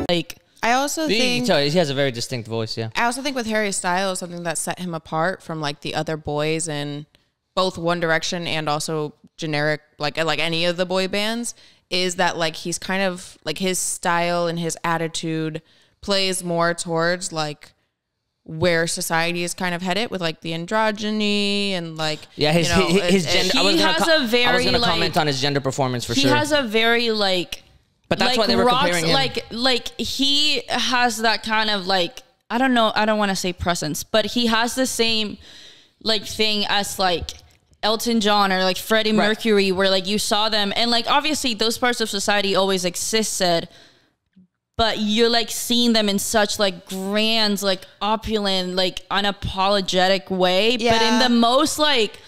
Like, I also think you can tell he has a very distinct voice. Yeah. I also think with Harry Styles, something that set him apart from like the other boys in both One Direction and also generic, like any of the boy bands, is that like he's kind of like his style and his attitude plays more towards like where society is kind of headed with like the androgyny and like his gender. He has a very, I was gonna comment on his gender performance for sure. He has a very like, but that's why they were comparing him. Like he has that kind of like, I don't know, I don't want to say presence, but he has the same like thing as like Elton John or like Freddie Mercury, where like you saw them and like obviously those parts of society always existed, but you're like seeing them in such like grand, like opulent, like unapologetic way, but in the most like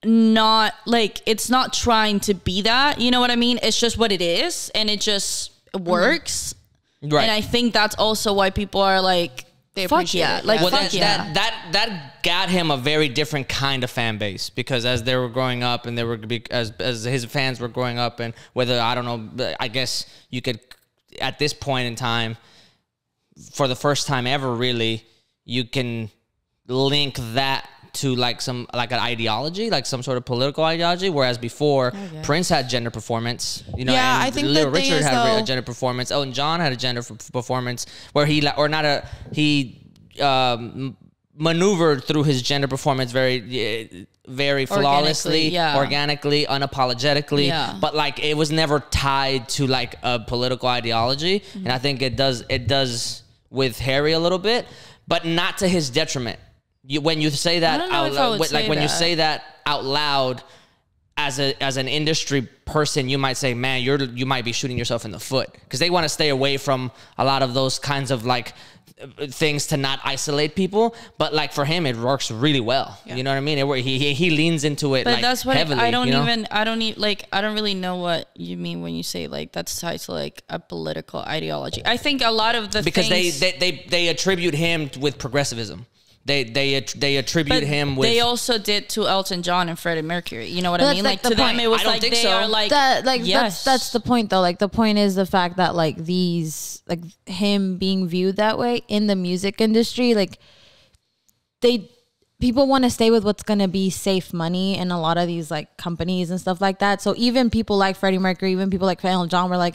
not like, it's not trying to be that, you know what I mean? It's just what it is and it just works. Right. And I think that's also why people are like, they appreciate it. Like, that got him a very different kind of fan base, because as they were growing up and they were as his fans were growing up, and whether, I don't know, I guess you could, at this point in time, for the first time ever, really, you can link that to like an ideology, like some sort of political ideology, whereas before Prince had gender performance, you know, and I think Little Richard had a gender performance. Elton John had a gender performance where he maneuvered through his gender performance very flawlessly, organically, unapologetically, but like it was never tied to like a political ideology. And I think it does with Harry a little bit, but not to his detriment. When you say that out loud, when you say that out loud as an industry person, you might say, man, you might be shooting yourself in the foot, because they want to stay away from a lot of those kinds of like things to not isolate people. But like for him, it works really well. You know what I mean? He leans into it, but like that's what heavily. I don't really know what you mean when you say like that's tied to like a political ideology. I think a lot of the because they attribute him with progressivism. They attribute him with. They also did to Elton John and Freddie Mercury. You know what I mean? Like to them, it was like they are like that. Like that's the point though. Like the point is the fact that like these, like him being viewed that way in the music industry, like people want to stay with what's gonna be safe money in a lot of these like companies and stuff like that. So even people like Freddie Mercury, even people like Elton John were like,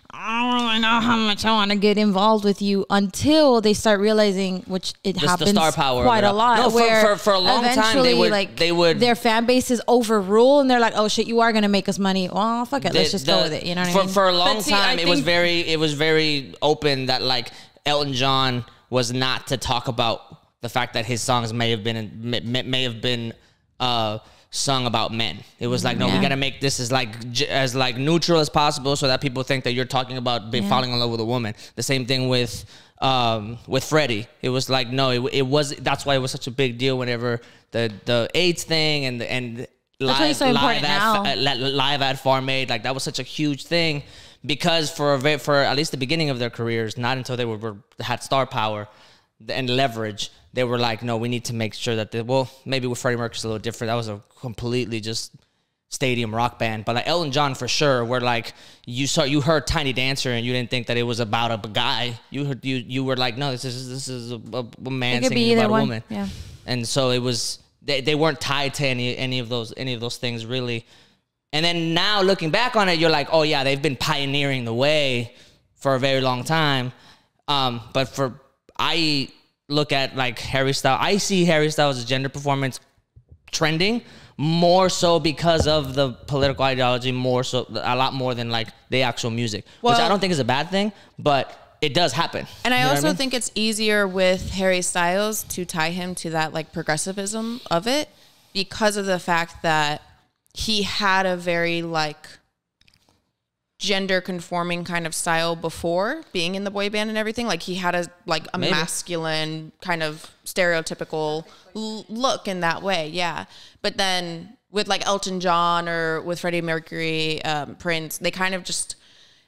I don't really know how much I want to get involved with you, until they start realizing, which happens the star power quite a lot. No, where for a long time they would their fan bases overrule, and they're like, oh shit, you are gonna make us money. Well, fuck it, let's just go with it. You know what I mean? For a long time, it was very open that like Elton John was not to talk about the fact that his songs may have been sung about men. It was like, no, we gotta make this as neutral as possible, so that people think that you're talking about falling in love with a woman. The same thing with Freddie. It was like, no, it was. That's why it was such a big deal whenever the AIDS thing and live at Farm Aid, like that was such a huge thing, because for at least the beginning of their careers, not until they had star power and leverage, they were like, no, we need to make sure that maybe with Freddie Mercury's a little different. That was a completely just stadium rock band. But like Elton John for sure, where like you heard Tiny Dancer and you didn't think that it was about a guy. You were like, no, this is a man singing about a woman. Yeah. And so it was they weren't tied to any of those things really. And then now looking back on it, you're like, oh yeah, they've been pioneering the way for a very long time. But I look at like Harry Styles. I see Harry Styles' gender performance trending more so because of the political ideology, a lot more than like the actual music, which I don't think is a bad thing, but it does happen. And I also think it's easier with Harry Styles to tie him to that like progressivism of it, because of the fact that he had a very like gender conforming kind of style before being in the boy band and everything. Like he had a masculine kind of stereotypical look in that way. Yeah. But then with like Elton John or with Freddie Mercury, Prince, they kind of just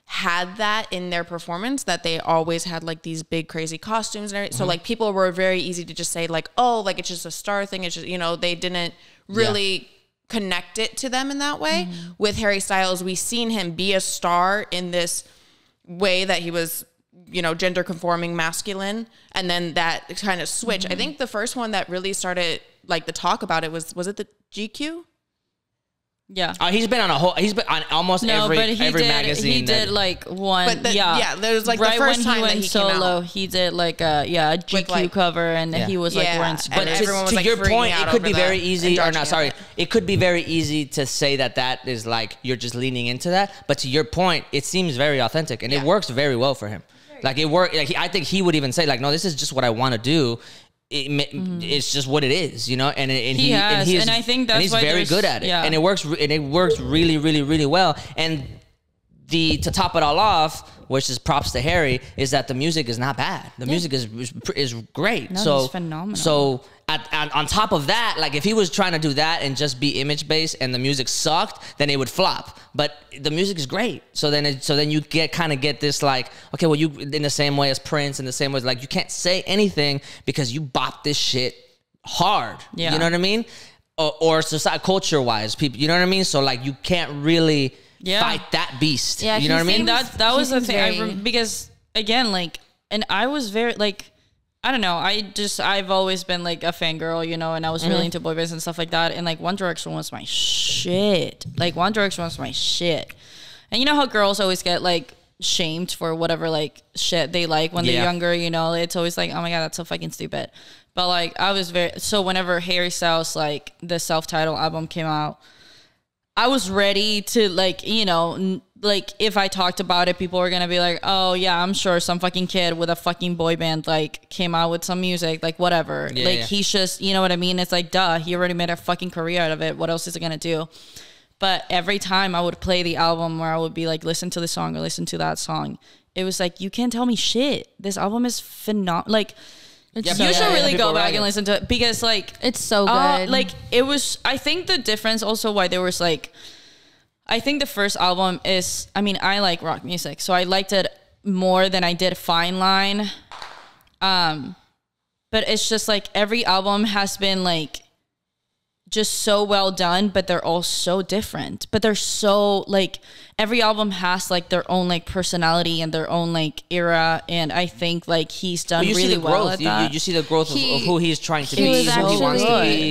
had that in their performance, that they always had like these big crazy costumes and everything. So like people were very easy to just say like, oh, like it's just a star thing. It's just, you know, they didn't really connect it to them in that way. With Harry Styles, we've seen him be a star in this way that he was, you know, gender conforming masculine, and then that kind of switch. I think the first one that really started like the talk about it was it the GQ? Yeah. He's been on almost every magazine. He did like one. But there was like right the first when time he went that he solo, came out. he did like a GQ like- cover, and he was like wearing. and But everyone was, to like, your freaking point, out it could over be the very easy, or not, androgyny sorry. of It could be very easy to say that is like, you're just leaning into that. But to your point, it seems very authentic, and it works very well for him. Like, it worked. Like, I think he would even say, like, no, this is just what I want to do. It's just what it is, you know, and I think that's he's why very good at it, and it works really, really, really well. And to top it all off, which is props to Harry, is that the music is not bad. The music is great. No, it's phenomenal. So on top of that, like, if he was trying to do that and just be image based and the music sucked, then it would flop. But the music is great. So then you get this like, okay, well, you, in the same way as Prince, in the same way, like, you can't say anything because you bop this shit hard. Yeah. You know what I mean? Or society, culture wise, people, you know what I mean? So, like, you can't really fight that beast. Yeah, you know what I mean? That was the thing. Because again, like, and I was very like, I don't know. I've always been like a fangirl, you know, and I was really into boy bands and stuff like that. And like One Direction was my shit. Like One Direction was my shit. And you know how girls always get like shamed for whatever like shit they like when they're younger, you know? It's always like, oh my God, that's so fucking stupid. But like I was so whenever Harry Styles, like the self-titled album came out, I was ready to like, you know, like if I talked about it, people were going to be like, oh yeah, I'm sure some fucking kid with a fucking boy band like came out with some music, like whatever. He's just, you know what I mean? It's like, duh, he already made a fucking career out of it. What else is it going to do? But every time I would play the album where I would be like, listen to the song or listen to that song, it was like, you can't tell me shit. This album is phenomenal. Like, you should really go back and listen to it because like it's so good. Like it was, I think the difference also why there was like, I think the first album is, I mean, I like rock music, so I liked it more than I did Fine Line. But it's just like every album has been like just so well done, but they're all so different. But they're so like every album has like their own like personality and their own like era, and I think like he's done really well at that. You see the growth of who he's trying to be, He was who he wants to actually be.